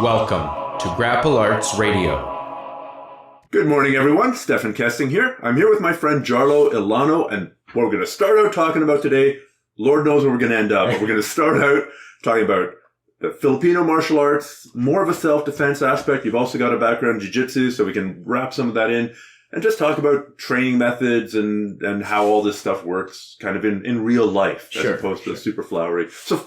Welcome to Grapple Arts Radio. Good morning, everyone. Stephan Kesting here. I'm here with my friend Jarlo Ilano, and what we're going to start out talking about today, Lord knows where we're going to end up, but we're going to start out talking about the Filipino martial arts, more of a self-defense aspect. You've also got a background in jiu-jitsu, so we can wrap some of that in and just talk about training methods and how all this stuff works kind of in real life as opposed to super flowery. So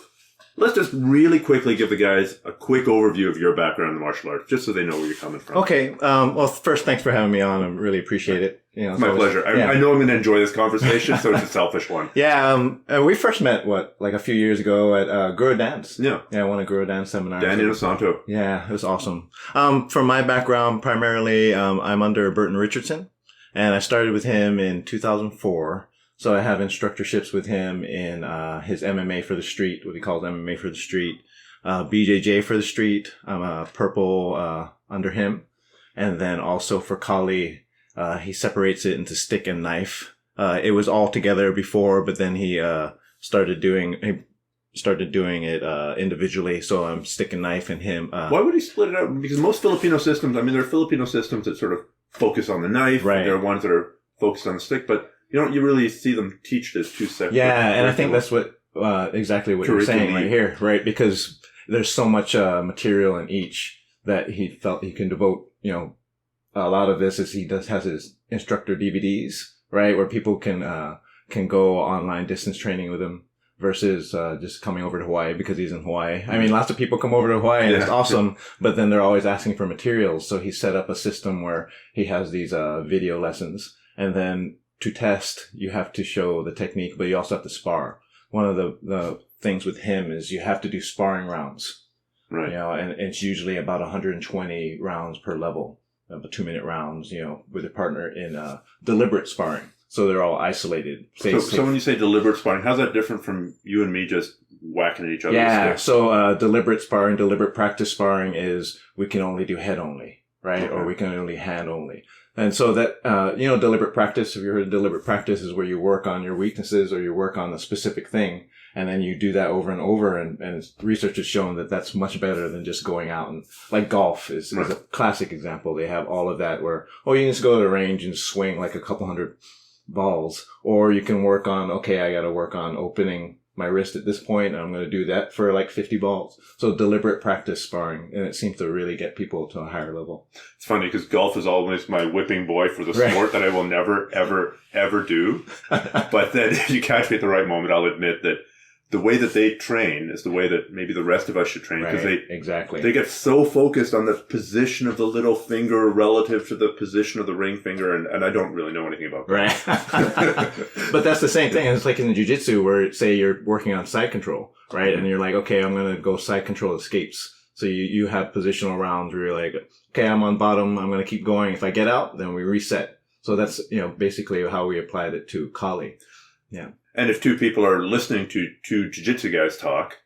let's just really quickly give the guys a quick overview of your background in the martial arts, just so they know where you're coming from. Okay. Well, first, thanks for having me on. I really appreciate it. You know, it's my pleasure. I know I'm going to enjoy this conversation, so it's a selfish one. Yeah. We first met, like a few years ago at Guru Dance. Yeah. Yeah, one of Guru Dance seminars. Daniel Santo. Yeah, it was awesome. From my background, primarily, I'm under Burton Richardson, and I started with him in 2004. So I have instructorships with him in his MMA for the street, what he calls MMA for the street, BJJ for the street. I'm a purple under him. And then also for Kali, he separates it into stick and knife. It was all together before, but then he started doing it individually. So I'm stick and knife and him. Why would he split it out? Because most Filipino systems, there are Filipino systems that sort of focus on the knife. Right. There are ones that are focused on the stick, but you really see them teach this two separate. Yeah, and I think that's what exactly what you're saying right here, right? Because there's so much material in each that he felt he can devote. A lot of this is he has his instructor DVDs, right, where people can go online distance training with him versus just coming over to Hawaii because he's in Hawaii. I mean, lots of people come over to Hawaii and it's awesome, but then they're always asking for materials. So he set up a system where he has these video lessons, and then to test, you have to show the technique, but you also have to spar. One of the things with him is you have to do sparring rounds. Right. And it's usually about 120 rounds per level, about 2-minute rounds, with a partner in deliberate sparring. So they're all isolated. So when you say deliberate sparring, how's that different from you and me just whacking at each other? Yeah. So deliberate sparring, deliberate practice sparring is we can only do head only, right? Okay. Or we can only hand only. And so that, deliberate practice, if you heard of deliberate practice, is where you work on your weaknesses or you work on a specific thing. And then you do that over and over. And research has shown that that's much better than just going out and like golf is a classic example. They have all of that where, you can just go to the range and swing like a couple hundred balls, or you can work on, I got to work on opening my wrist at this point, and I'm going to do that for like 50 balls. So deliberate practice sparring, and it seems to really get people to a higher level. It's funny because golf is always my whipping boy for the sport that I will never, ever, ever do. But then if you catch me at the right moment, I'll admit that the way that they train is the way that maybe the rest of us should train, because they get so focused on the position of the little finger relative to the position of the ring finger, and I don't really know anything about that. Right. But that's the same thing. It's like in jiu-jitsu where, say, you're working on side control, right? And you're like, okay, I'm going to go side control escapes. So you have positional rounds where you're like, okay, I'm on bottom, I'm going to keep going. If I get out, then we reset. So that's, basically how we applied it to Kali. Yeah. And if two people are listening to two jiu-jitsu guys talk,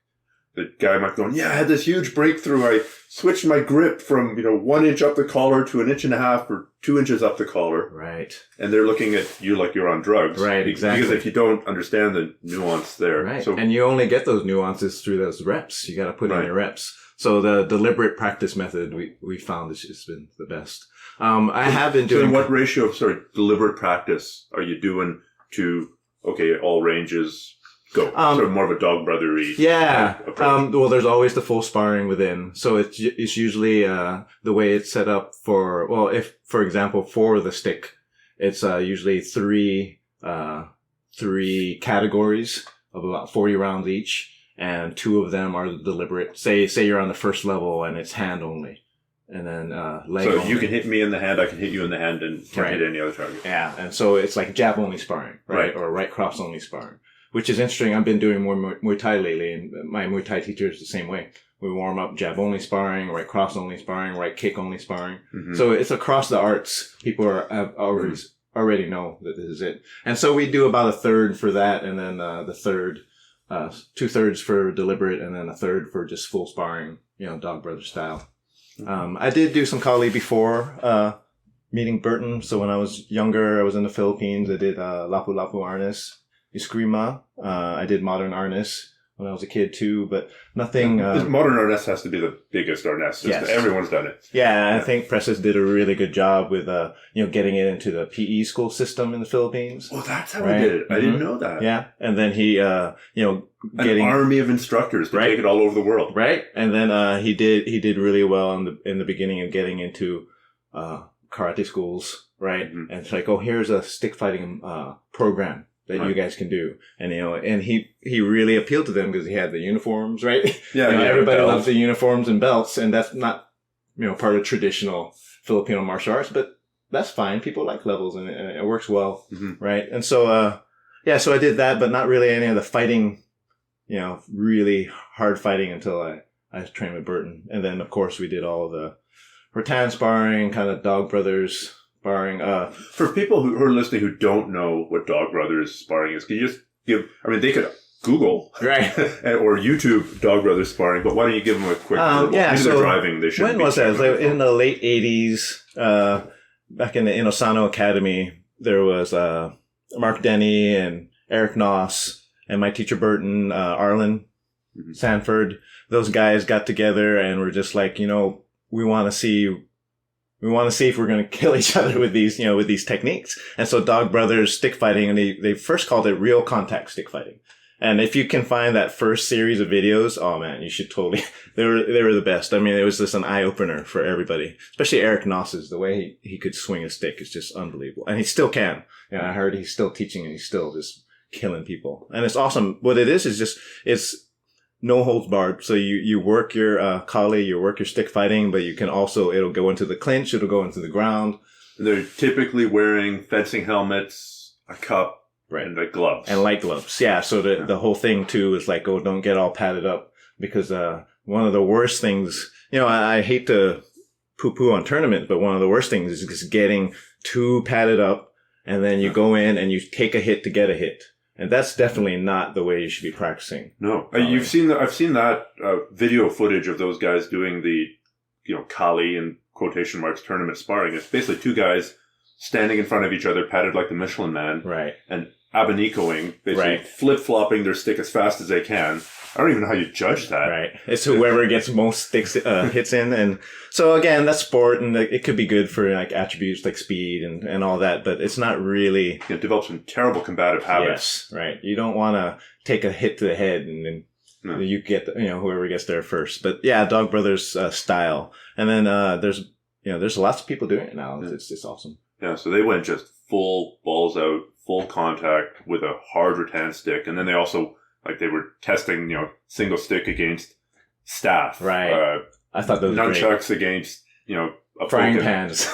the guy might go, I had this huge breakthrough. I switched my grip from, 1 inch up the collar to 1.5 inches or 2 inches up the collar. Right. And they're looking at you like you're on drugs. Right, exactly. Because if you don't understand the nuance there. Right. And you only get those nuances through those reps. You got to put in your reps. So the deliberate practice method we found has just been the best. I have been doing. So in what ratio of, deliberate practice are you doing to, all ranges go? Sort of more of a dog brother-y. Yeah. Well, there's always the full sparring within. So it's usually, the way it's set up if, for example, for the stick, it's, usually three categories of about 40 rounds each. And 2 of them are the deliberate. Say you're on the first level and it's hand only. And then, leg only. So you can hit me in the hand, I can hit you in the hand, and can't hit any other target. Yeah. And so it's like jab only sparring, right? Or right cross only sparring, which is interesting. I've been doing more Muay Thai lately, and my Muay Thai teacher is the same way. We warm up jab only sparring, right cross only sparring, right kick only sparring. Mm-hmm. So it's across the arts. People already know that this is it. And so we do about a third for that, and then, the third, 2/3 for deliberate, and then a third for just full sparring, dog brother style. I did do some Kali before, meeting Burton. So when I was younger, I was in the Philippines. I did, Lapu-Lapu Arnis, Eskrima. I did modern Arnis, when I was a kid too, but nothing. Modern arnest has to be the biggest arnest. Yes. Everyone's done it. Yeah, I think Presses did a really good job with, getting it into the PE school system in the Philippines. Oh, that's how he did it. I didn't know that. Yeah, and then he, getting an army of instructors to take it all over the world. Right, and then he did really well in the beginning of getting into karate schools. Right, and it's like, oh, here's a stick fighting program that you guys can do. And, and he really appealed to them because he had the uniforms, right? Yeah. Everybody loves the uniforms and belts, and that's not, part of traditional Filipino martial arts, but that's fine. People like levels and it works well. Right. And so, so I did that, but not really any of the fighting, really hard fighting until I trained with Burton. And then, of course, we did all of the rattan sparring, kind of Dog Brothers sparring. For people who are listening who don't know what Dog Brothers sparring is, can you just they could Google or YouTube Dog Brothers sparring, but why don't you give them a quick maybe they're driving, they shouldn't. When was that? It was in the late 80s, back in the Inosano Academy, there was Mark Denny and Eric Noss and my teacher Burton, Arlen Sanford. Those guys got together and were just like, we want to see if we're going to kill each other with these, with these techniques. And so Dog Brothers stick fighting, and they first called it real contact stick fighting. And if you can find that first series of videos, oh man, you should totally, they were the best. I mean, it was just an eye opener for everybody, especially Eric Noss's. The way he could swing a stick is just unbelievable. And he still can. I heard he's still teaching and he's still just killing people. And it's awesome. What it is just, it's no holds barred. So you work your kali, you work your stick fighting, but you can also, it'll go into the clinch, it'll go into the ground. They're typically wearing fencing helmets, a cup, and the gloves. And light gloves. Yeah. So the whole thing too is like, oh, don't get all padded up, because one of the worst things, I hate to poo-poo on tournaments, but one of the worst things is just getting too padded up, and then you go in and you take a hit to get a hit. And that's definitely not the way you should be practicing. No. I've seen that video footage of those guys doing the, Kali in quotation marks tournament sparring. It's basically two guys standing in front of each other, padded like the Michelin Man. Right. And abanicoing, basically flip-flopping their stick as fast as they can. I don't even know how you judge that. Right. It's whoever gets most sticks, hits in. And so again, that's sport, and it could be good for like attributes like speed and all that, but it's not really. It develops some terrible combative habits. Yes. Right. You don't want to take a hit to the head and then you get, whoever gets there first. But yeah, Dog Brothers style. And then, there's lots of people doing it now. Yeah. It's awesome. Yeah. So they went just full balls out, full contact with a hard rattan stick. And then they also, they were testing, single stick against staff. Right. I thought those were nunchucks great. Against, frying pans.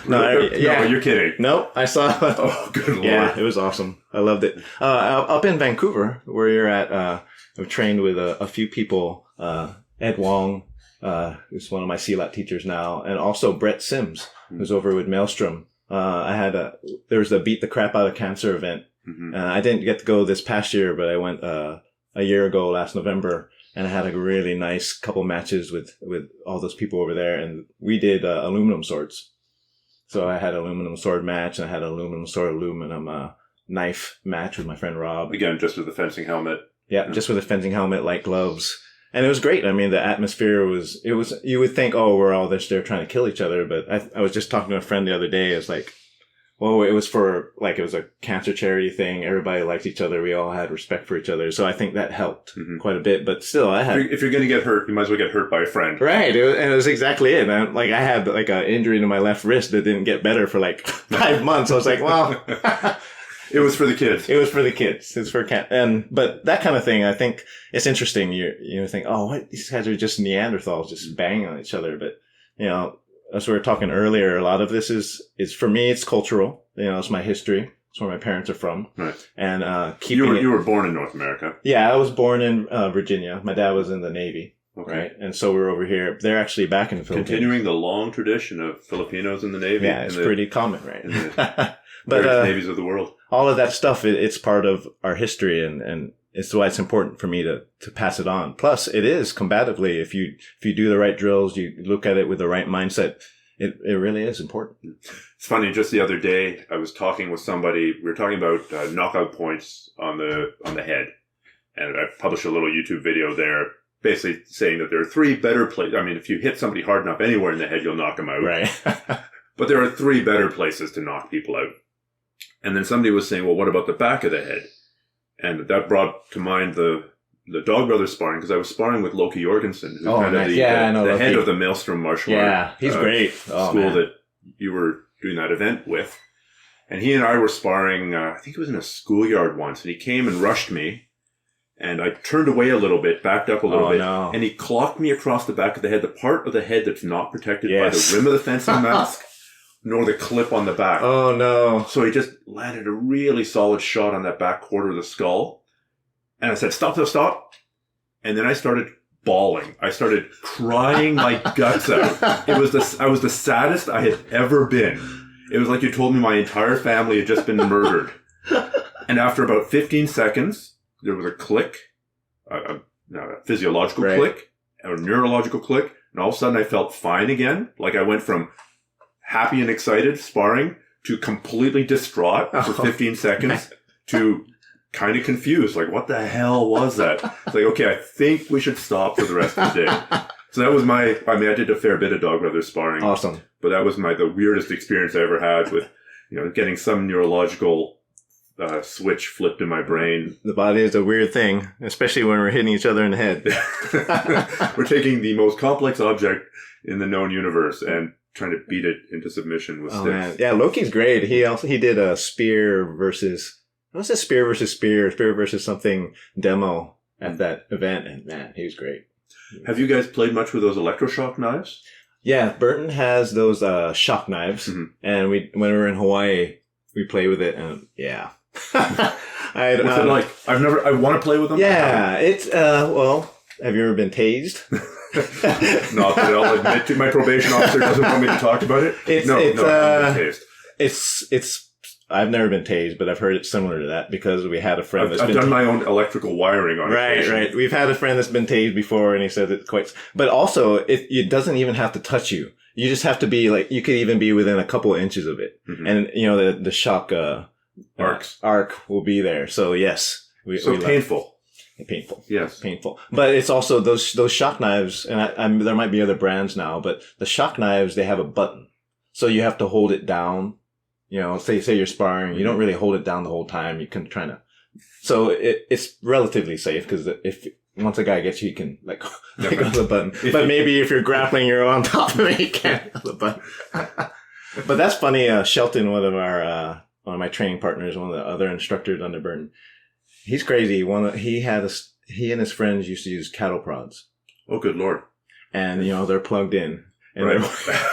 No, you're kidding. Nope. I saw. Oh, good Lord. Yeah, it was awesome. I loved it. Up in Vancouver, where you're at, I've trained with a few people. Ed Wong, who's one of my CLAT teachers now, and also Brett Sims, who's over with Maelstrom. There was the Beat the Crap Out of Cancer event. I didn't get to go this past year, but I went a year ago, last November, and I had a really nice couple matches with all those people over there, and we did aluminum swords. So I had an aluminum sword match, and I had an aluminum knife match with my friend Rob. Again, just with the fencing helmet. Yeah, just with a fencing helmet, light gloves. And it was great. I mean, the atmosphere was, you would think, oh, we're all there trying to kill each other. But I was just talking to a friend the other day. It's like, well, it was it was a cancer charity thing. Everybody liked each other. We all had respect for each other. So I think that helped quite a bit. But still, if you're going to get hurt, you might as well get hurt by a friend. Right. And it was exactly it. And I had an injury to my left wrist that didn't get better for 5 months. I was like, well, it was for the kids. It was for the kids. It's for but that kind of thing, I think it's interesting. You think, oh, what? These guys are just Neanderthals, just banging on each other. But, as we were talking earlier, a lot of this is for me, it's cultural. It's my history. It's where my parents are from. Right. And, you were born in North America. Yeah, I was born in, Virginia. My dad was in the Navy. Okay. Right. And so we're over here. They're actually back in the Philippines. Continuing the long tradition of Filipinos in the Navy. Yeah, it's pretty common, right? In the various navies of the world. All of that stuff, it's part of our history, and it's why it's important for me to pass it on. Plus, it is combatively. If you do the right drills, you look at it with the right mindset, it really is important. It's funny. Just the other day, I was talking with somebody. We were talking about knockout points on the head, And I published a little YouTube video there basically saying that there are 3 better places. I mean, if you hit somebody hard enough anywhere in the head, you'll knock them out. Right. But there are 3 better places to knock people out. And then somebody was saying, well, what about the back of the head? And that brought to mind the Dog Brothers sparring, because I was sparring with Loki Jorgensen, who's kind of the head of the Maelstrom martial art. Yeah, he's great. School that you were doing that event with. And he and I were sparring, I think it was in a schoolyard once, and he came and rushed me. And I turned away a little bit, backed up a little bit, and he clocked me across the back of the head, the part of the head that's not protected by the rim of the fencing mask, nor the clip on the back. Oh, no. So he just landed a really solid shot on that back quarter of the skull. And I said, stop. And then I started bawling. I started crying my guts out. I was the saddest I had ever been. It was like you told me my entire family had just been murdered. And after about 15 seconds, there was a click, a physiological click, a neurological click, and all of a sudden I felt fine again. Like I went from happy and excited sparring to completely distraught for 15 seconds to kind of confused. Like, what the hell was that? It's like, okay, I think we should stop for the rest of the day. So that was I did a fair bit of Dog Brothers sparring. Awesome. But that was the weirdest experience I ever had with, getting some neurological switch flipped in my brain. The body is a weird thing, especially when we're hitting each other in the head. We're taking the most complex object in the known universe and trying to beat it into submission with sticks. Man. Yeah, Loki's great. He did a spear versus something demo at that event, and man, he was great. Have you guys played much with those electroshock knives? Yeah, Burton has those shock knives, and when we were in Hawaii, we played with it, and yeah. What's it like? I want to play with them. Yeah, it's have you ever been tased? Not that I'll admit to. My probation officer doesn't want me to talk about it. I've never been tased. I've never been tased, but I've heard it's similar to that because we had a friend I've done my own electrical wiring on it. Right. We've had a friend that's been tased before, and he said it's quite. But also, it doesn't even have to touch you. You just have to be like, you could even be within a couple of inches of it, and the shock arc will be there. So yes, painful. Painful. Yes. Painful. But it's also those shock knives, and there might be other brands now, but the shock knives, they have a button. So you have to hold it down. Say you're sparring, you don't really hold it down the whole time. You can try to. So it's relatively safe because once a guy gets you, he can let go of the button. But maybe if you're grappling, you're on top of it, you can't have the button. But that's funny. Shelton, one of my training partners, one of the other instructors under Burton, he's crazy. He and his friends used to use cattle prods. Oh, good Lord. And, they're plugged in. And right.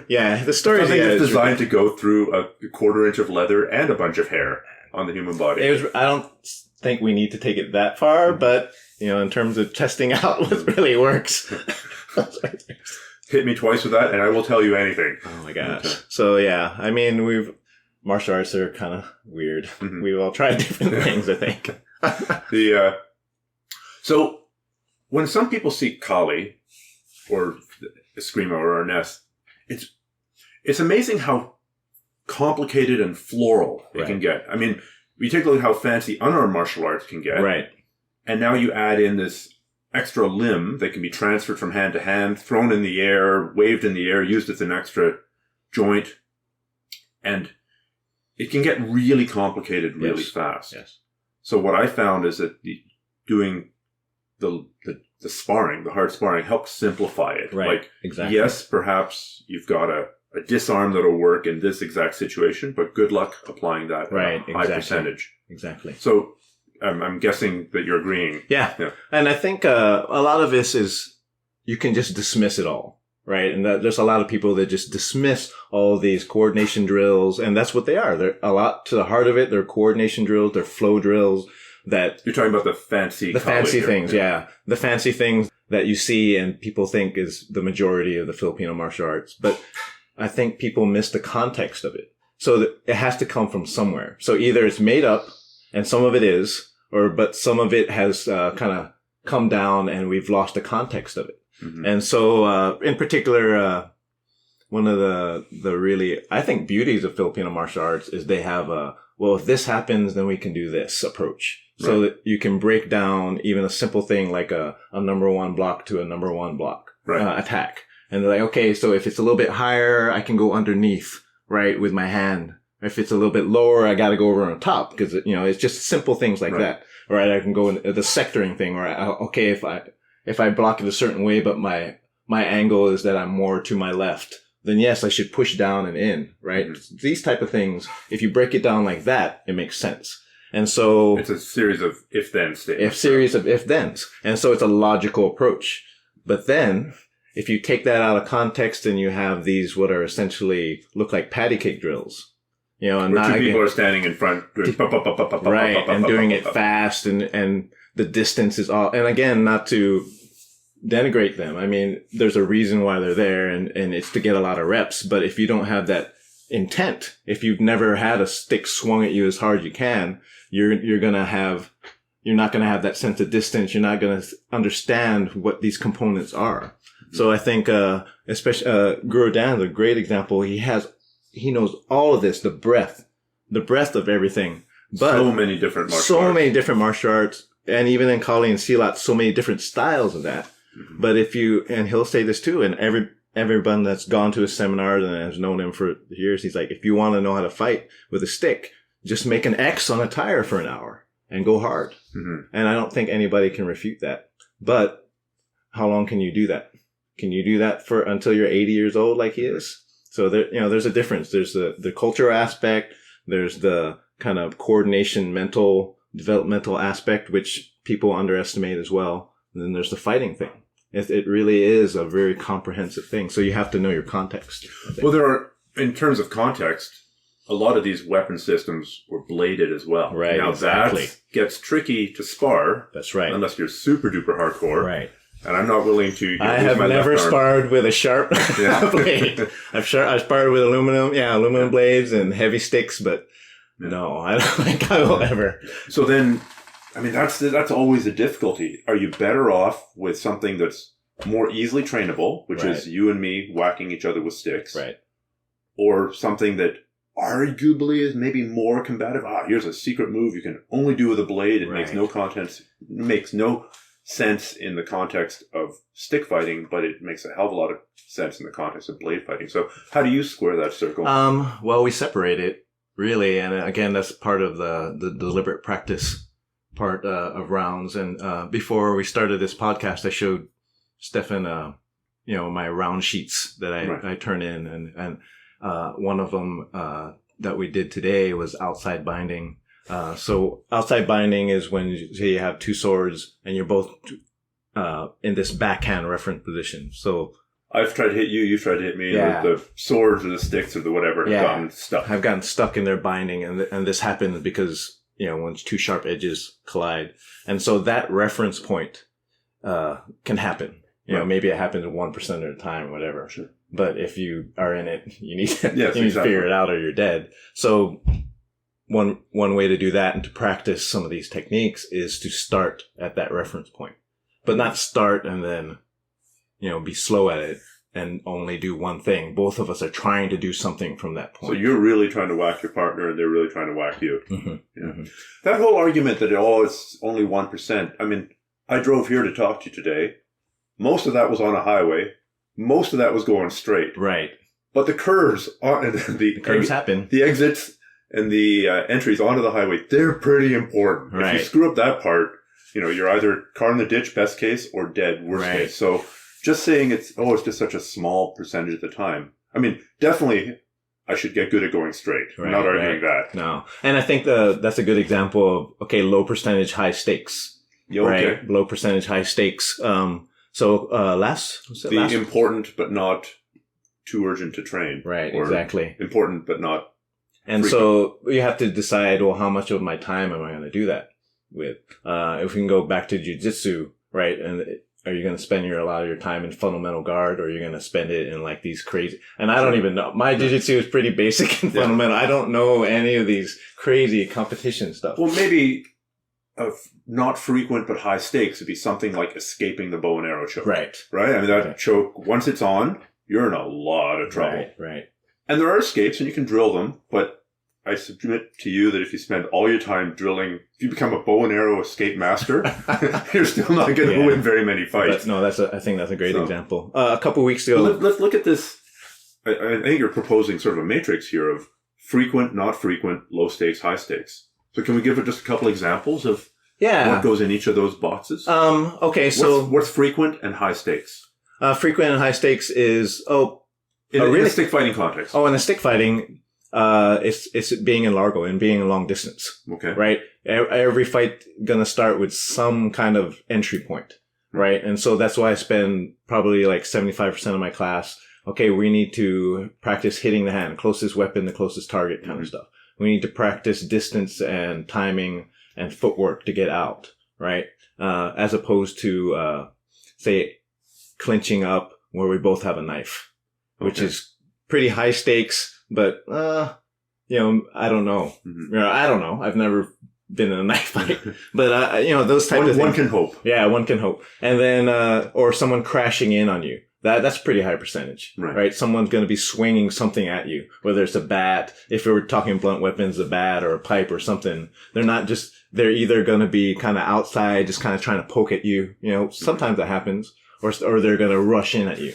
Yeah, the story is designed to go through a quarter inch of leather and a bunch of hair on the human body. I don't think we need to take it that far, but, in terms of testing out what really works. Hit me twice with that and I will tell you anything. Oh my gosh. So yeah, I mean, martial arts are kind of weird. We've all tried different things, I think. So when some people see Kali or Eskrima or Arnest, it's amazing how complicated and floral it can get. I mean, we take a look at how fancy unarmed martial arts can get. Right. And now you add in this extra limb that can be transferred from hand to hand, thrown in the air, waved in the air, used as an extra joint. And it can get really complicated really fast. Yes. So what I found is that doing the sparring, the hard sparring, helps simplify it. Right. Like, exactly. Yes, perhaps you've got a disarm that'll work in this exact situation, but good luck applying that high percentage. Exactly. So I'm guessing that you're agreeing. Yeah. And I think a lot of this is you can just dismiss it all, right? And there's a lot of people that just dismiss all these coordination drills, and that's what they are. They're a lot to the heart of it. They're coordination drills. They're flow drills. That you're talking about the fancy things, the fancy things that you see and people think is the majority of the Filipino martial arts. But I think people miss the context of it. So that it has to come from somewhere. So either it's made up, and some of it is, but some of it has kind of come down, and we've lost the context of it. Mm-hmm. And so, in particular, one of the really, I think, beauties of Filipino martial arts is they have if this happens, then we can do this approach. so that you can break down even a simple thing like a number one block to a number one block attack. And they're like, okay, so if it's a little bit higher, I can go underneath, right, with my hand. If it's a little bit lower, I got to go over on top because, it's just simple things like that. Right. I can go in the sectoring thing where, okay, if I block it a certain way, but my angle is that I'm more to my left, then yes, I should push down and in, right? Mm-hmm. These type of things, if you break it down like that, it makes sense. And so it's a series of if-then statements. Series of if-thens. And so it's a logical approach. But then if you take that out of context and you have these, what are essentially look like patty cake drills, and where two people are standing in front doing right, and doing it fast and the distance is all, and again, not to denigrate them. I mean, there's a reason why they're there and it's to get a lot of reps. But if you don't have that intent, if you've never had a stick swung at you as hard as you can, you're not going to have that sense of distance. You're not going to understand what these components are. So I think, especially, Guru Dan's a great example. He knows all of this, the breadth of everything. But so many different martial arts. And even in Kali and Silat, so many different styles of that. Mm-hmm. But and he'll say this too, and everyone that's gone to his seminars and has known him for years, he's like, if you want to know how to fight with a stick, just make an X on a tire for an hour and go hard. Mm-hmm. And I don't think anybody can refute that. But how long can you do that? Can you do that until you're 80 years old like he is? So there's a difference. There's the cultural aspect. There's the kind of coordination, developmental aspect, which people underestimate as well. And then there's the fighting thing. It really is a very comprehensive thing. So you have to know your context. Well, in terms of context, a lot of these weapon systems were bladed as well. Right. Now that gets tricky to spar. That's right. Unless you're super duper hardcore. Right. And I'm not willing to. I have never sparred with a sharp blade. I've sparred with aluminum blades and heavy sticks, but no, I don't think I will ever. So then, I mean, that's always a difficulty. Are you better off with something that's more easily trainable, which is you and me whacking each other with sticks, right? Or something that arguably is maybe more combative? Here's a secret move you can only do with a blade. It makes no sense in the context of stick fighting, but it makes a hell of a lot of sense in the context of blade fighting. So how do you square that circle? Well, we separate it really. And again, that's part of the deliberate practice part, of rounds. And, before we started this podcast, I showed Stephan, my round sheets that I turn in. And one of them, that we did today was outside binding. So outside binding is when you have two swords and you're both, in this backhand reference position. So I've tried to hit you, you've tried to hit me, and the swords or the sticks or the whatever have gotten stuck. I've gotten stuck in their binding, and this happens because, when two sharp edges collide. And so that reference point, can happen. Maybe it happens 1% of the time, whatever. Sure. But if you are in it, you need to, to figure it out or you're dead. So one way to do that and to practice some of these techniques is to start at that reference point, but not start and then, be slow at it and only do one thing. Both of us are trying to do something from that point. So you're really trying to whack your partner and they're really trying to whack you. Mm-hmm. Yeah. Mm-hmm. That whole argument that it's only 1%. I mean, I drove here to talk to you today. Most of that was on a highway. Most of that was going straight. Right. But the curves the curves happen. The exits and the entries onto the highway, they're pretty important. Right. If you screw up that part, you're either car in the ditch, best case, or dead, worst case. So just saying it's just such a small percentage at the time. I mean, definitely I should get good at going straight. I'm not arguing that. No. And I think that's a good example of, low percentage, high stakes. Right? Low percentage, high stakes. Important but not too urgent to train. Right, exactly. Important but not and frequent. So you have to decide, how much of my time am I going to do that with? If we can go back to jiu-jitsu, right? And are you going to spend a lot of your time in fundamental guard, or are you going to spend it in like these crazy, and I don't even know. My jiu-jitsu is pretty basic and fundamental. I don't know any of these crazy competition stuff. Well, maybe not frequent but high stakes would be something like escaping the bow and arrow choke. Right. Right? I mean, that choke, once it's on, you're in a lot of trouble. Right. And there are escapes and you can drill them, but I submit to you that if you spend all your time drilling, if you become a bow and arrow escape master, you're still not going to win very many fights. But no, I think that's a great example. A couple weeks ago, let's look at this. I think you're proposing sort of a matrix here of frequent, not frequent, low stakes, high stakes. So can we give it just a couple examples of what goes in each of those boxes? Okay, so what's frequent and high stakes? Frequent and high stakes is in a stick fighting context. In a stick fighting, it's being in largo and being in long distance. Okay. Right? Every fight gonna start with some kind of entry point. Right? And so that's why I spend probably like 75% of my class. Okay, we need to practice hitting the hand, closest weapon, the closest target kind of stuff. We need to practice distance and timing and footwork to get out. Right? As opposed to, say, clinching up where we both have a knife, which is pretty high stakes, but, I don't know. Mm-hmm. I don't know. I've never been in a knife fight, but, those type of things. One can hope. Yeah, one can hope. And then, or someone crashing in on you. That's pretty high percentage, right? Someone's going to be swinging something at you, whether it's a bat. If we were talking blunt weapons, a bat or a pipe or something, they're either going to be kind of outside, just kind of trying to poke at you. Sometimes that happens, or they're going to rush in at you,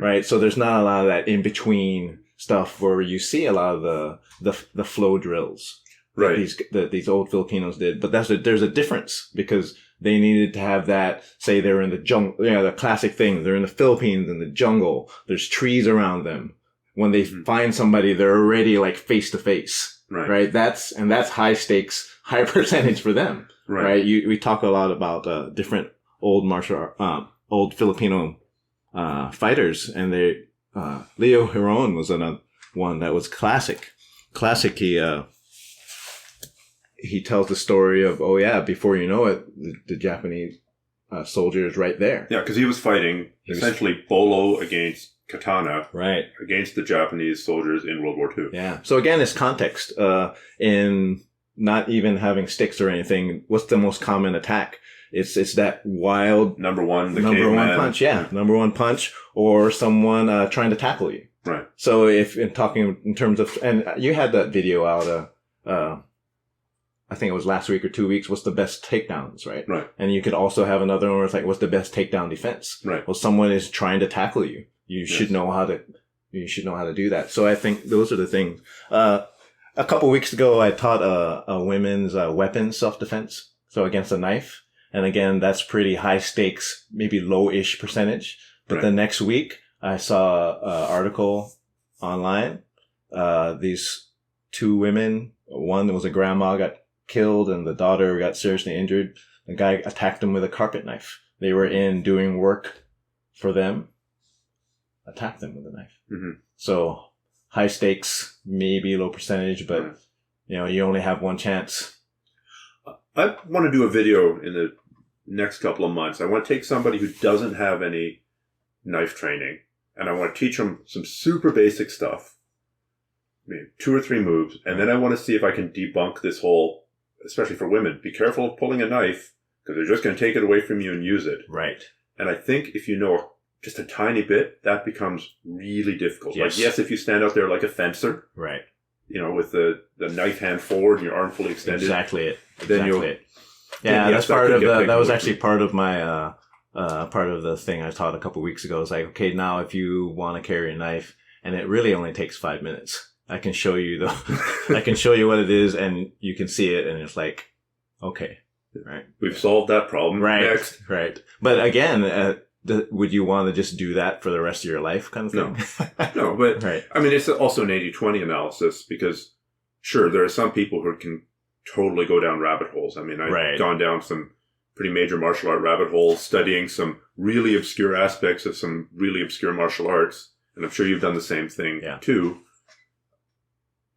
right? So there's not a lot of that in between stuff where you see a lot of the flow drills. Right. These old Filipinos did, but there's a difference because they needed to have that, say they're in the jungle, the classic thing. They're in the Philippines in the jungle. There's trees around them. When they find somebody, they're already like face to face. Right. That's high stakes, high percentage for them. Right. We talk a lot about, different old old Filipino, fighters, and Leo Hiron was another one that was classic. He tells the story of, before you know it, the Japanese soldier is right there. Yeah, because he was fighting essentially bolo against katana, right, against the Japanese soldiers in World War II. Yeah. So again, it's context. In not even having sticks or anything, what's the most common attack? It's that wild number one punch. Yeah, number one punch, or someone trying to tackle you. Right. So if in talking in terms of, and you had that video out, I think it was last week or 2 weeks, what's the best takedowns, right? Right. And you could also have another one where it's like, what's the best takedown defense? Right. Well, someone is trying to tackle you. You should know how to do that. So I think those are the things. A couple weeks ago, I taught a women's weapons self-defense. So against a knife. And again, that's pretty high stakes, maybe low-ish percentage. But the next week, I saw an article online. These two women, one was a grandma, got killed, and the daughter got seriously injured. The guy attacked them with a carpet knife. They were in doing work for them, attacked them with a knife. Mm-hmm. So high stakes, maybe low percentage, but you only have one chance. I want to do a video in the next couple of months. I want to take somebody who doesn't have any knife training, and I want to teach them some super basic stuff, maybe 2 or 3 moves, and then I want to see if I can debunk this whole, especially for women, be careful of pulling a knife because they're just going to take it away from you and use it. Right. And I think if you know just a tiny bit, that becomes really difficult. Yes. Like, yes, if you stand out there like a fencer, right, with the knife hand forward and your arm fully extended. Exactly it. Then you'll. Yeah, that's part of that was actually part of my, part of the thing I taught a couple of weeks ago. It's like, okay, now if you want to carry a knife, and it really only takes 5 minutes. I can show you I can show you what it is, and you can see it, and it's like, okay, right. We've solved that problem. Right. Next. Right. But again, would you want to just do that for the rest of your life kind of thing? No, but right. I mean, it's also an 80-20 analysis because sure, there are some people who can totally go down rabbit holes. I mean, I've gone down some pretty major martial art rabbit holes studying some really obscure aspects of some really obscure martial arts. And I'm sure you've done the same thing too.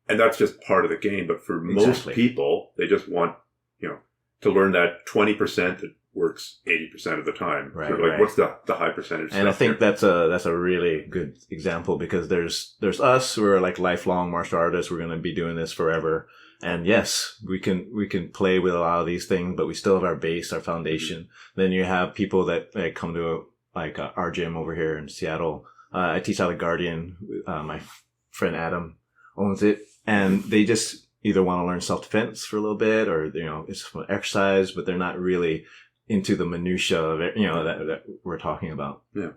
And that's just part of the game. But for most people, they just want, to learn that 20% that works 80% of the time. Right, so like, what's the high percentage? And I think that's a really good example because there's us who are like lifelong martial artists. We're going to be doing this forever. And yes, we can play with a lot of these things, but we still have our base, our foundation. Mm-hmm. Then you have people that come to our gym over here in Seattle. I teach out of Guardian. My friend Adam owns it. And they just either want to learn self-defense for a little bit, or, it's exercise, but they're not really into the minutia of it, that we're talking about. Yeah.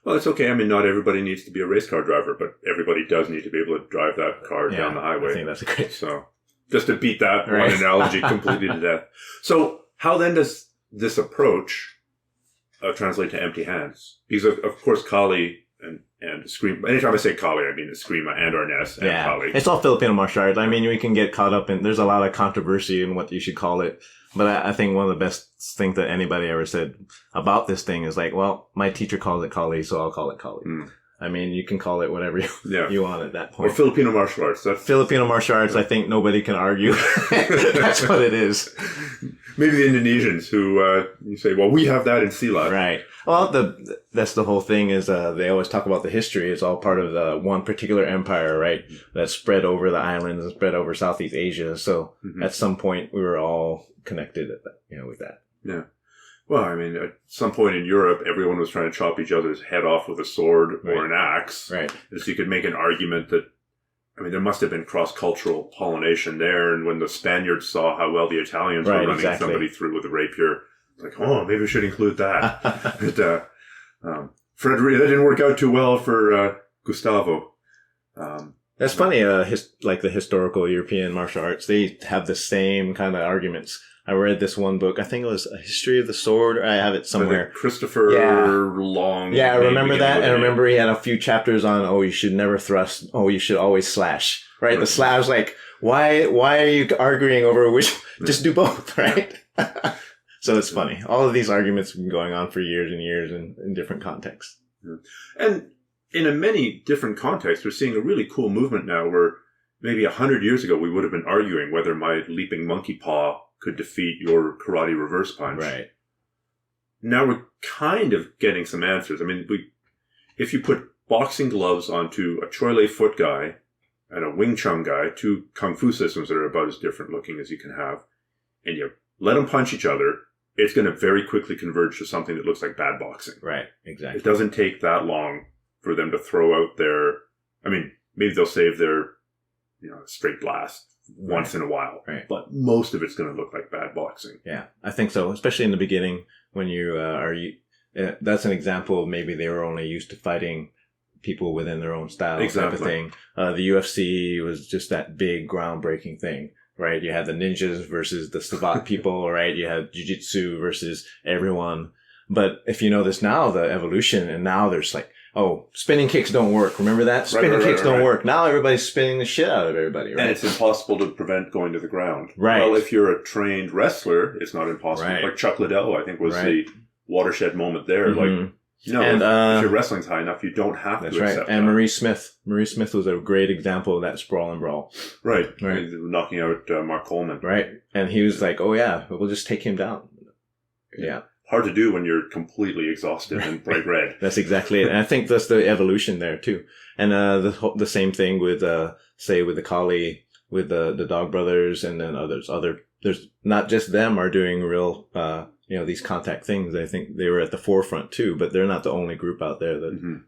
Well, it's okay. I mean, not everybody needs to be a race car driver, but everybody does need to be able to drive that car down the highway. I think that's great. So just to beat that one analogy completely to death. So how then does this approach translate to empty hands? Because of course, Kali and Eskrima. Anytime I say Kali, I mean Eskrima and Arnés and Kali. It's all Filipino martial arts. I mean, we can get caught up in, there's a lot of controversy in what you should call it. But I think one of the best things that anybody ever said about this thing is like, well, my teacher calls it Kali, so I'll call it Kali. I mean, you can call it whatever you want at that point. Or Filipino martial arts. Filipino martial arts, I think nobody can argue. That's what it is. Maybe the Indonesians who, you say, well, we have that in Silat. Right. Well, that's the whole thing is, they always talk about the history. It's all part of the one particular empire, right? That spread over the islands and spread over Southeast Asia. So at some point we were all connected with that. Yeah. Well, I mean, at some point in Europe, everyone was trying to chop each other's head off with a sword or an axe. Right. So you could make an argument that, I mean, there must have been cross-cultural pollination there. And when the Spaniards saw how well the Italians were running somebody through with a rapier, it's like, oh, maybe we should include that. But, Frederick, that didn't work out too well for Gustavo. That's funny. Like the historical European martial arts, they have the same kind of arguments. I read this one book. I think it was A History of the Sword. I have it somewhere. Christopher Long. Yeah, I remember that. And I remember he had a few chapters on, you should never thrust. You should always slash. Right? The slash, like, why are you arguing over which? Just do both, right? So it's funny. All of these arguments have been going on for years and years in different contexts. And in many different contexts, we're seeing a really cool movement now where maybe 100 years ago we would have been arguing whether my leaping monkey paw could defeat your karate reverse punch. Right. Now we're kind of getting some answers. I mean, if you put boxing gloves onto a Choi Lei foot guy and a Wing Chun guy, two kung fu systems that are about as different looking as you can have, and you let them punch each other, it's going to very quickly converge to something that looks like bad boxing. Right, exactly. It doesn't take that long for them to throw out maybe they'll save their, straight blast once in a while. Right. But most of it's going to look like bad boxing. Yeah, I think so. Especially in the beginning when you that's an example of maybe they were only used to fighting people within their own style type of thing. The UFC was just that big groundbreaking thing. Right, you had the ninjas versus the Savate people, right? You had jiu-jitsu versus everyone. But if you notice now, the evolution, and now there's like, spinning kicks don't work. Remember that? Spinning kicks don't work. Now everybody's spinning the shit out of everybody, right? And it's impossible to prevent going to the ground. Right. Well, if you're a trained wrestler, it's not impossible. Right. Like Chuck Liddell, I think, was the watershed moment there. Mm-hmm. Like, if your wrestling's high enough, you don't have to accept that. And Maurice Smith. Maurice Smith was a great example of that sprawl and brawl. Right. Knocking out Mark Coleman. Right. And he was like, we'll just take him down. Yeah. Hard to do when you're completely exhausted and bright red. That's exactly it. And I think that's the evolution there too. And the same thing with say with the Kali, with the Dog Brothers, and then there's not just them are doing real these contact things. I think they were at the forefront too, but they're not the only group out there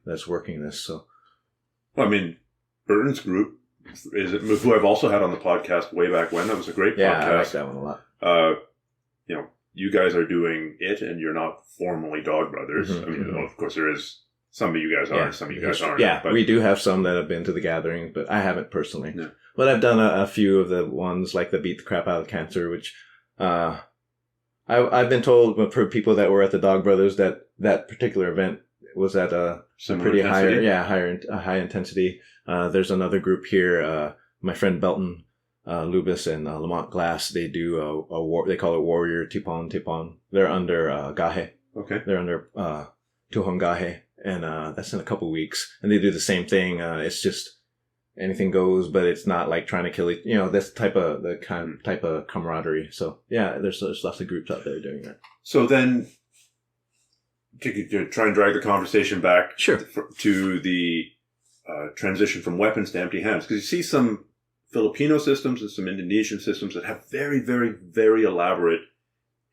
that's working this. So, well, I mean, Burton's group who I've also had on the podcast way back when. That was a great podcast. Yeah, I like that one a lot. You guys are doing it, and you're not formally Dog Brothers. I mean, of course, there is some of you guys are, some of you guys aren't. Yeah, but we do have some that have been to the gatherings, but I haven't personally. No. But I've done a few of the ones like the Beat the Crap Out of Cancer, which I've been told for people that were at the Dog Brothers that particular event was at a pretty high intensity. There's another group here. My friend Belton Lubis and Lamont Glass, they do they call it Warrior Tipon. They're under Gahe. Okay. They're under Tuhong Gahe, and that's in a couple weeks. And they do the same thing. It's just anything goes, but it's not like trying to kill it. This type of camaraderie. So yeah, there's lots of groups out there doing that. So then, to try and drag the conversation back, to the transition from weapons to empty hands, because you see some Filipino systems and some Indonesian systems that have very, very, very elaborate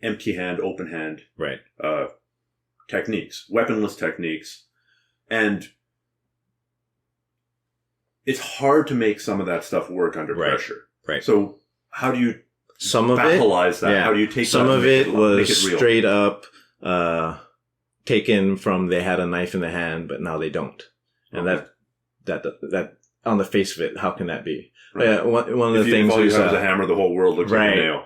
empty hand, open hand techniques, weaponless techniques. And it's hard to make some of that stuff work under pressure. Right. So how do you some of batalize that? Yeah. How do you take some that of and it make was real? straight up taken from they had a knife in the hand, but now they don't. And Okay. that on the face of it, how can that be? Right. One of the things all you is have is a hammer, the whole world looks like a nail.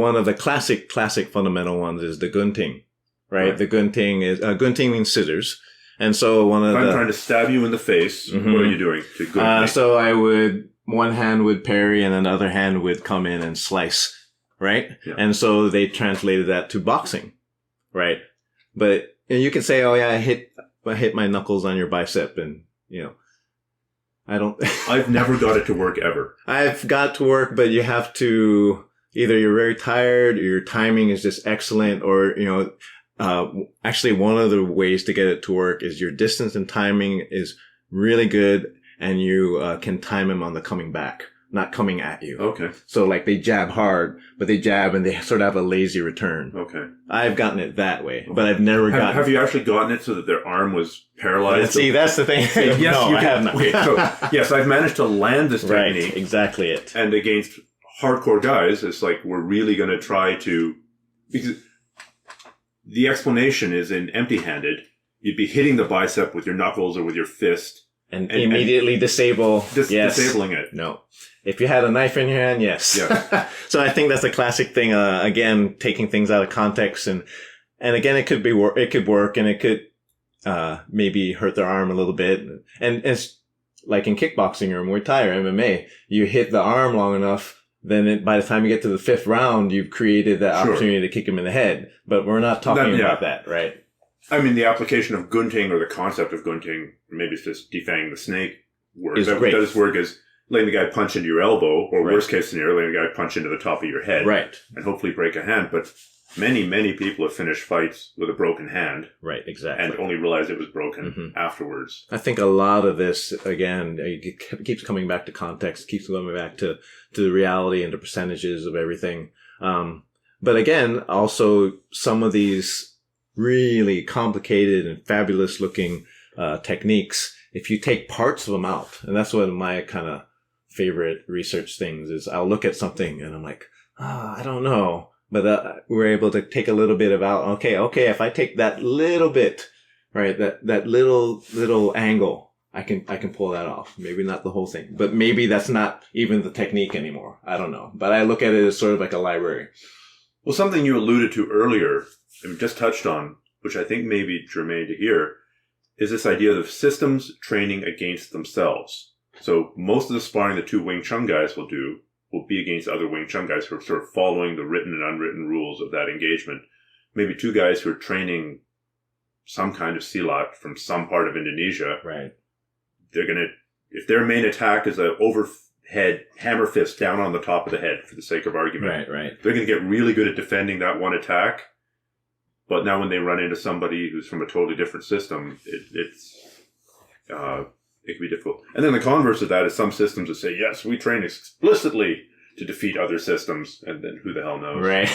one of the classic fundamental ones is the gunting, right? The gunting is gunting means scissors, and so If I'm trying to stab you in the face, what are you doing to gunt me? so I would one hand would parry and then the other hand would come in and slice, right? Yeah. And so they translated that to boxing, right? But you can say, oh yeah, I hit my knuckles on your bicep, and I don't. I've never got it to work ever. I've got to work, but you have to either you're very tired, or your timing is just excellent, or actually one of the ways to get it to work is your distance and timing is really good, and you can time them on the coming back, not coming at you. Okay. So like they jab hard, but they jab and they sort of have a lazy return. Okay. I've gotten it that way, but I've never gotten. Have you actually gotten it so that their arm was paralyzed? See, that's the thing. Yes, no, you I have not. Okay, so yes, I've managed to land this technique. Right, exactly it. And against hardcore guys, it's like we're really going to try to, because the explanation is in empty-handed, you'd be hitting the bicep with your knuckles or with your fist. And immediately disable. Yes. Disabling it. No. If you had a knife in your hand, yes. Yeah. So I think that's a classic thing. Again, taking things out of context, and again, it could work, and it could maybe hurt their arm a little bit. And it's like in kickboxing or Muay Thai or MMA, you hit the arm long enough, then by the time you get to the fifth round, you've created that opportunity to kick him in the head. But we're not talking about that, right? I mean, the application of gunting or the concept of gunting, maybe it's just defanging the snake word. Is that great. does work is letting the guy punch into your elbow, or Right. worst case scenario, letting the guy punch into the top of your head. Right. And hopefully break a hand. But many, many people have finished fights with a broken hand Right, exactly. and only realized it was broken afterwards. I think a lot of this, again, it keeps coming back to context, keeps coming back to the reality and the percentages of everything. But again, also some of these really complicated and fabulous looking techniques, if you take parts of them out, and that's one of my kind of favorite research things is I'll look at something and I'm like, I don't know. But we're able to take a little bit of out. Okay. If I take that little bit, right, that little angle, I can pull that off. Maybe not the whole thing, but maybe that's not even the technique anymore. I don't know. But I look at it as sort of like a library. Well, something you alluded to earlier, and just touched on, which I think may be germane to here, is this idea of systems training against themselves. So most of the sparring the two Wing Chun guys will do will be against other Wing Chun guys who are sort of following the written and unwritten rules of that engagement. Maybe two guys who are training some kind of silat from some part of Indonesia. Right. They're going to, if their main attack is an overhead hammer fist down on the top of the head, for the sake of argument. Right. They're going to get really good at defending that one attack. But now when they run into somebody who's from a totally different system, it can be difficult. And then the converse of that is some systems that say, yes, we train explicitly to defeat other systems, and then who the hell knows? Right.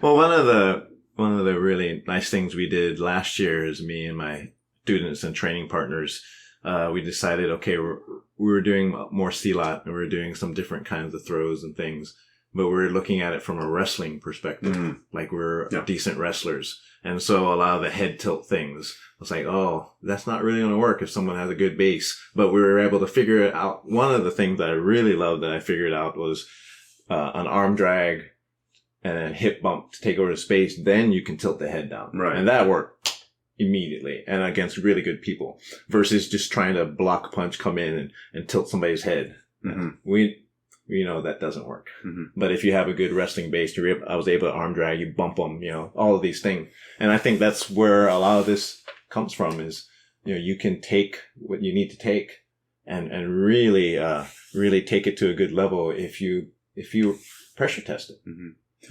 Well, one of the really nice things we did last year is me and my students and training partners, we decided, okay, we were doing more silat and we were doing some different kinds of throws and things, but we're looking at it from a wrestling perspective. Like we're decent wrestlers. And so a lot of the head tilt things, I was like, oh, that's not really going to work if someone has a good base. But we were able to figure it out. One of the things that I really loved that I figured out was an arm drag and then hip bump to take over the space. Then you can tilt the head down. Right. And that worked immediately and against really good people versus just trying to block punch, come in and tilt somebody's head. We know that doesn't work. But if you have a good wrestling base, I was able to arm drag, you bump them, all of these things. And I think that's where a lot of this comes from is, you can take what you need to take and really, really take it to a good level if you pressure test it.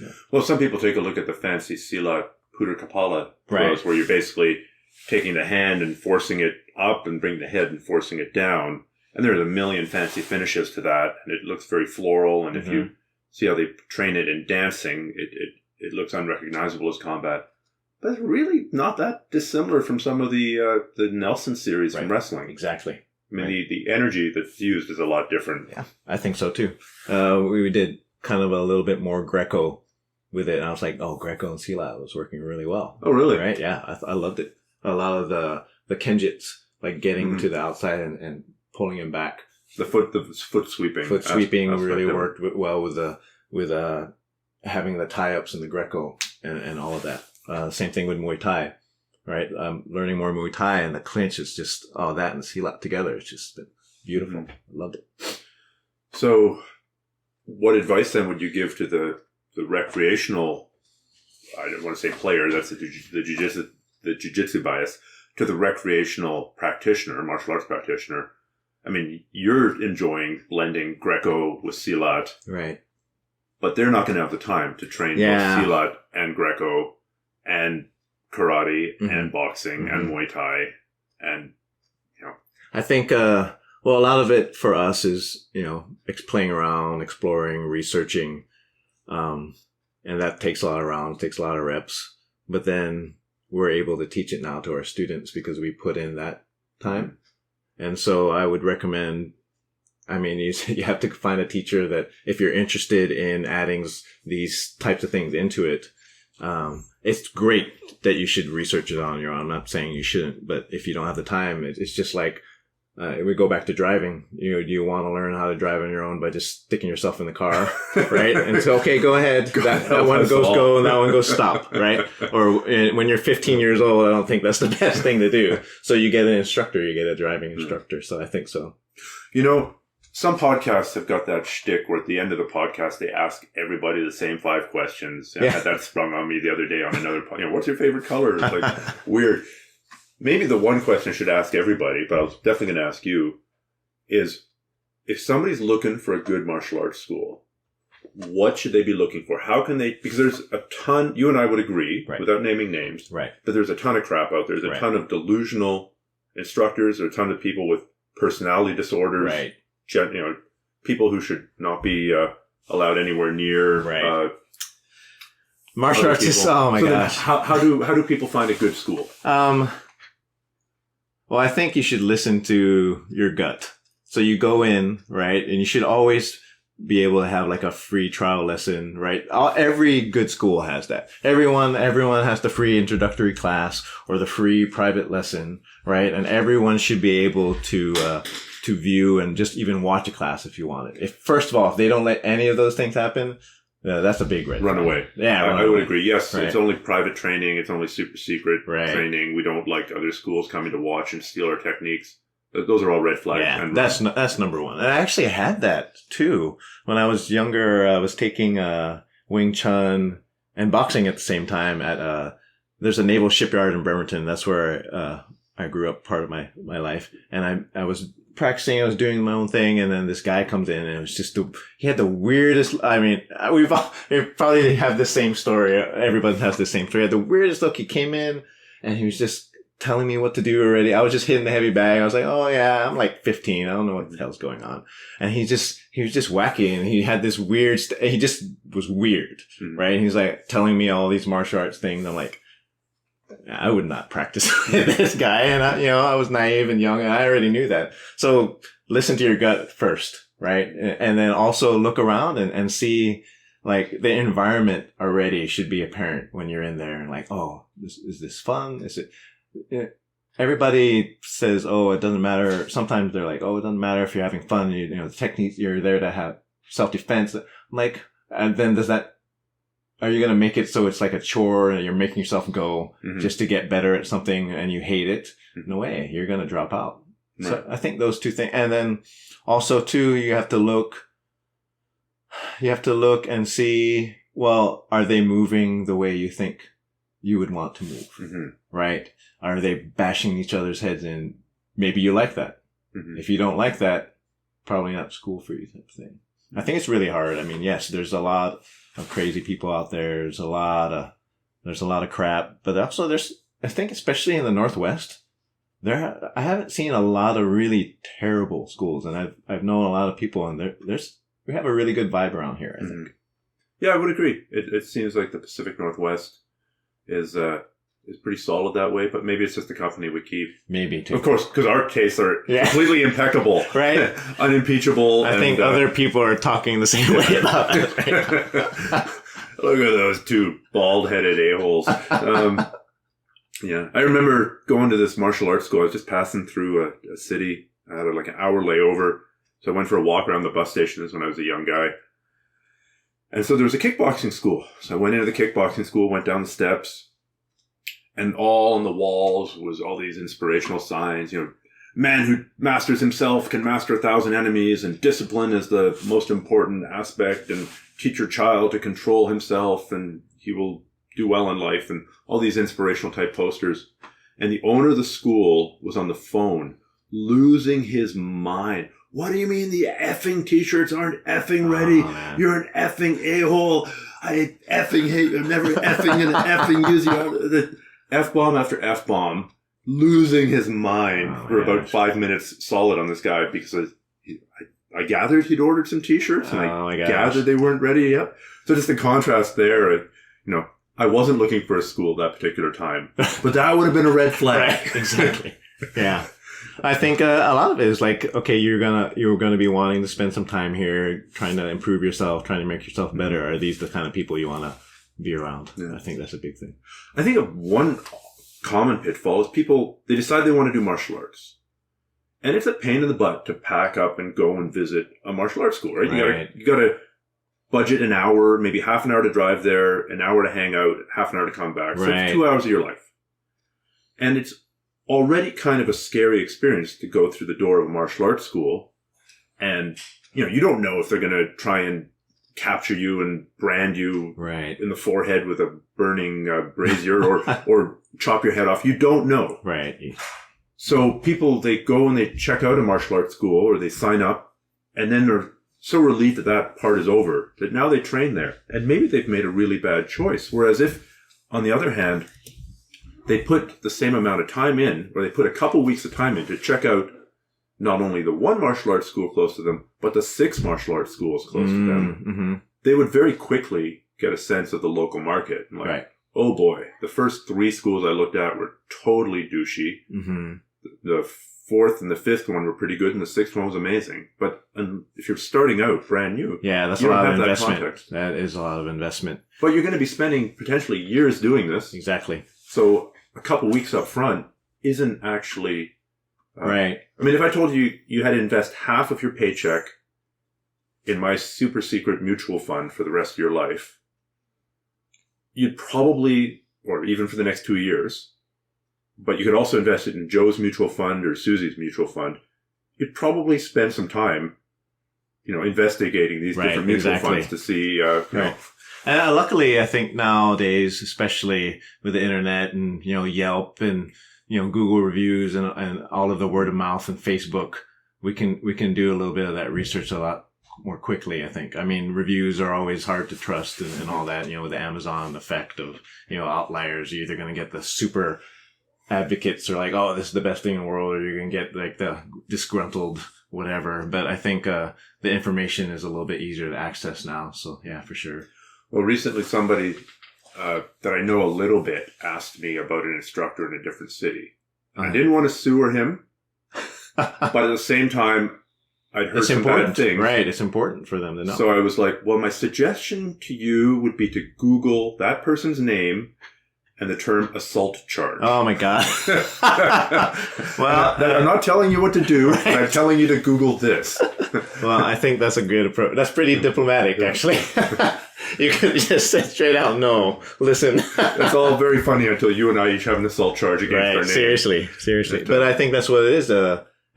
Yeah. Well, some people take a look at the fancy silat puder kapala throws where you're basically taking the hand and forcing it up and bringing the head and forcing it down. And there's a million fancy finishes to that, and it looks very floral. And if you see how they train it in dancing, it looks unrecognizable as combat. But it's really not that dissimilar from some of the Nelson series from wrestling. Exactly. I mean, the energy that's used is a lot different. Yeah, I think so too. We did kind of a little bit more Greco with it. And I was like, oh, Greco and Silat was working really well. Oh, really? Right? Yeah, I loved it. A lot of the Kenjits, like getting to the outside and pulling him back. The foot sweeping. Foot sweeping really worked well with having the tie-ups in the Greco and all of that. Same thing with Muay Thai, right? Learning more Muay Thai and the clinch is just, that and Silat together. It's just been beautiful. I loved it. So what advice then would you give to the recreational, I don't want to say player, that's the jiu-jitsu bias, to the recreational practitioner, martial arts practitioner? I mean, you're enjoying blending Greco with Silat. Right. But they're not going to have the time to train both Silat and Greco and karate and boxing and Muay Thai and, I think, a lot of it for us is, playing around, exploring, researching. And that takes a lot of rounds, takes a lot of reps. But then we're able to teach it now to our students because we put in that time. And so I would recommend, you have to find a teacher that if you're interested in adding these types of things into it, it's great that you should research it on your own. I'm not saying you shouldn't, but if you don't have the time, it's just like, we go back to driving. Do you want to learn how to drive on your own by just sticking yourself in the car, right? And so, okay, go ahead. That one goes go, and that one goes stop, right? Or when you're 15 years old, I don't think that's the best thing to do. So you get an instructor, you get a driving instructor. So I think so. Some podcasts have got that shtick where at the end of the podcast, they ask everybody the same 5 questions. I had that sprung on me the other day on another podcast. What's your favorite color? It's like weird. Maybe the one question I should ask everybody, but I was definitely going to ask you, is if somebody's looking for a good martial arts school, what should they be looking for? How can they, because there's a ton, you and I would agree, without naming names, but there's a ton of crap out there. There's a ton of delusional instructors. There's a ton of people with personality disorders, people who should not be allowed anywhere near martial arts. Oh my gosh! How do people find a good school? Well, I think you should listen to your gut. So you go in, right? And you should always be able to have like a free trial lesson, right? Every good school has that. Everyone has the free introductory class or the free private lesson, right? And everyone should be able to view and just even watch a class if you want it. First of all, if they don't let any of those things happen, that's a big red flag. Run away. Yeah, I would agree. Yes, it's only private training. It's only super secret training. We don't like other schools coming to watch and steal our techniques. Those are all red flags. Yeah, that's number one. And I actually had that too. When I was younger, I was taking Wing Chun and boxing at the same time at there's a naval shipyard in Bremerton. That's where I grew up part of my life. And I was practicing, I was doing my own thing, and then this guy comes in, and it was just he had the weirdest, we probably have the same story. Everybody has the same story. He had the weirdest look. He came in, and he was just telling me what to do already. I was just hitting the heavy bag. I was like, oh yeah, I'm like 15. I don't know what the hell's going on. And he was just wacky, and he had this weird, he just was weird, right? And he's like telling me all these martial arts things. I'm like, I would not practice with this guy. And I was naive and young, and I already knew that. So listen to your gut first, right? And then also look around and see, like, the environment already should be apparent when you're in there. And like, oh, is this fun? Is it, everybody says, oh, it doesn't matter. Sometimes they're like, oh, it doesn't matter if you're having fun. The techniques, you're there to have self-defense. I'm like, and then are you going to make it so it's like a chore and you're making yourself go just to get better at something and you hate it? No way. You're going to drop out. Right. So I think those two things. And then also too, you have to look and see, well, are they moving the way you think you would want to move? Right? Are they bashing each other's heads in? Maybe you like that. If you don't like that, probably not school for you type of thing. I think it's really hard. I mean, yes, there's a lot of crazy people out there. There's a lot of crap, but also I think especially in the Northwest, I haven't seen a lot of really terrible schools, and I've known a lot of people, and we have a really good vibe around here, I think. Yeah, I would agree. It seems like the Pacific Northwest is, is pretty solid that way, but maybe it's just the company we keep. Maybe too. Of course, because our tastes are completely impeccable. Right. Unimpeachable. I think other people are talking the same way about it. Right? Look at those two bald-headed a-holes. Yeah. I remember going to this martial arts school. I was just passing through a city. I had like an hour layover. So I went for a walk around the bus station. This was when I was a young guy. And so there was a kickboxing school. So I went into the kickboxing school, went down the steps, and all on the walls was all these inspirational signs. You know, man who masters himself can master 1,000 enemies, and discipline is the most important aspect, and teach your child to control himself, and he will do well in life, and all these inspirational type posters. And the owner of the school was on the phone, losing his mind. What do you mean the effing t-shirts aren't effing ready? Oh, you're an effing a-hole. I effing hate you. I'm never effing and effing using the F-bomb after F-bomb, losing his mind for about 5 minutes solid on this guy because I gathered he'd ordered some t-shirts and I gathered they weren't ready yet. So just the contrast there, you know, I wasn't looking for a school that particular time, but that would have been a red flag. Right, exactly. Yeah. I think a lot of it is like, okay, you're gonna be wanting to spend some time here, trying to improve yourself, trying to make yourself better. Are these the kind of people you want to be around? Yeah. I think that's a big thing. I think one common pitfall is people, they decide they want to do martial arts. And it's a pain in the butt to pack up and go and visit a martial arts school, right? You gotta budget an hour, maybe half an hour to drive there, an hour to hang out, half an hour to come back. So it's 2 hours of your life. And it's already kind of a scary experience to go through the door of a martial arts school. And, you know, you don't know if they're going to try and capture you and brand you in the forehead with a burning brazier or chop your head off. You don't know. Right. So people, they go and they check out a martial arts school or they sign up, and then they're so relieved that that part is over that now they train there. And maybe they've made a really bad choice. Whereas if, on the other hand, they put the same amount of time in, or they put a couple weeks of time in to check out not only the one martial arts school close to them, but the 6 martial arts schools close to them, they would very quickly get a sense of the local market. Like, oh boy, the first 3 schools I looked at were totally douchey. The 4th and the 5th one were pretty good, and the 6th one was amazing. But if you're starting out brand new, that's a lot of investment. That is a lot of investment. But you're going to be spending potentially years doing this. Exactly. So a couple weeks up front isn't actually right. I mean, if I told you you had to invest half of your paycheck in my super secret mutual fund for the rest of your life, you'd probably, or even for the next 2 years, but you could also invest it in Joe's mutual fund or Susie's mutual fund, you'd probably spend some time, you know, investigating these different mutual funds to see, you know. And luckily, I think nowadays, especially with the internet and, you know, Yelp and, you know, Google reviews and all of the word of mouth and Facebook, we can do a little bit of that research a lot more quickly, I think. I mean, reviews are always hard to trust and all that, you know, with the Amazon effect of, you know, outliers. You're either going to get the super advocates are like, oh, this is the best thing in the world, or you're going to get like the disgruntled whatever. But I think, the information is a little bit easier to access now. So yeah, for sure. Well, recently somebody that I know a little bit asked me about an instructor in a different city. I didn't want to sewer him, but at the same time, I'd heard some bad things. Right, it's important for them to know. So I was like, well, my suggestion to you would be to Google that person's name and the term assault charge. Oh, my God. Well, I'm not telling you what to do. Right. I'm telling you to Google this. Well, I think that's a good approach. That's pretty diplomatic, actually. You could just say straight out, no, listen. It's all very funny until you and I each have an assault charge against our name. Seriously. But I think that's what it is.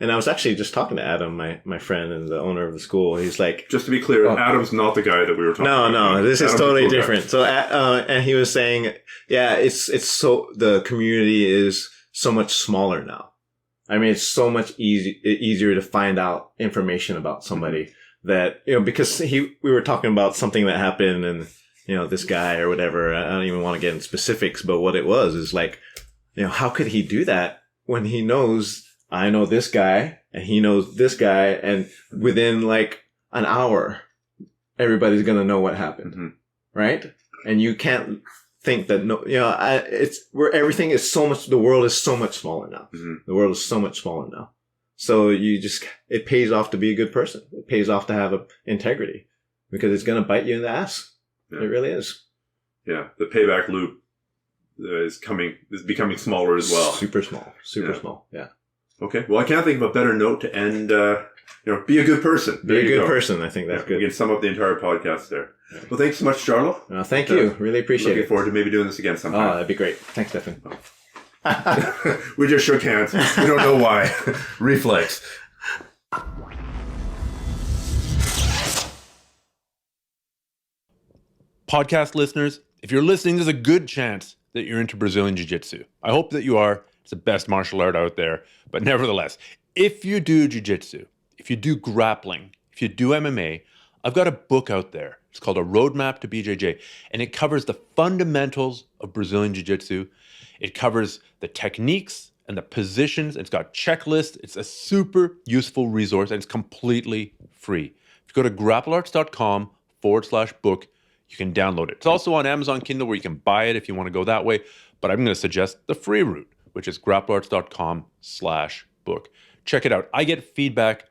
And I was actually just talking to Adam, my friend and the owner of the school. He's like... Just to be clear, Adam's not the guy that we were talking about. No, this is totally different. So, and he was saying, yeah, it's so, the community is so much smaller now. I mean, it's so much easier to find out information about somebody that, you know, because we were talking about something that happened and, you know, this guy or whatever, I don't even want to get into specifics, but what it was is like, you know, how could he do that when he knows I know this guy and he knows this guy, and within like an hour, everybody's going to know what happened. Right? And you can't think that it's where everything is so much. The world is so much smaller now. Mm-hmm. The world is so much smaller now. So it pays off to be a good person. It pays off to have integrity, because it's going to bite you in the ass. Yeah. It really is. Yeah, the payback loop is becoming smaller as well. Super small. Yeah. Okay. Well, I can't think of a better note to end. Be a good person. Be a good person. I think that's good. We can sum up the entire podcast there. Well, thanks so much, Jarlo. Thank you. Really appreciate it. Looking forward to maybe doing this again sometime. Oh, that'd be great. Thanks, Stephan. We just shook hands. We don't know why. Reflex. Podcast listeners, if you're listening, there's a good chance that you're into Brazilian Jiu-Jitsu. I hope that you are. It's the best martial art out there. But nevertheless, if you do Jiu-Jitsu, if you do grappling, if you do MMA, I've got a book out there. It's called A Roadmap to BJJ, and it covers the fundamentals of Brazilian Jiu-Jitsu. It covers the techniques and the positions. It's got checklists. It's a super useful resource, and it's completely free. If you go to grapplearts.com/book, you can download it. It's also on Amazon Kindle, where you can buy it if you want to go that way. But I'm going to suggest the free route, which is grapplearts.com/book. Check it out. I get feedback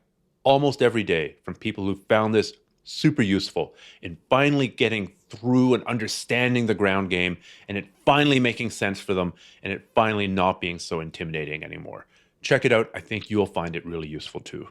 almost every day from people who found this super useful in finally getting through and understanding the ground game, and it finally making sense for them, and it finally not being so intimidating anymore. Check it out. I think you'll find it really useful too.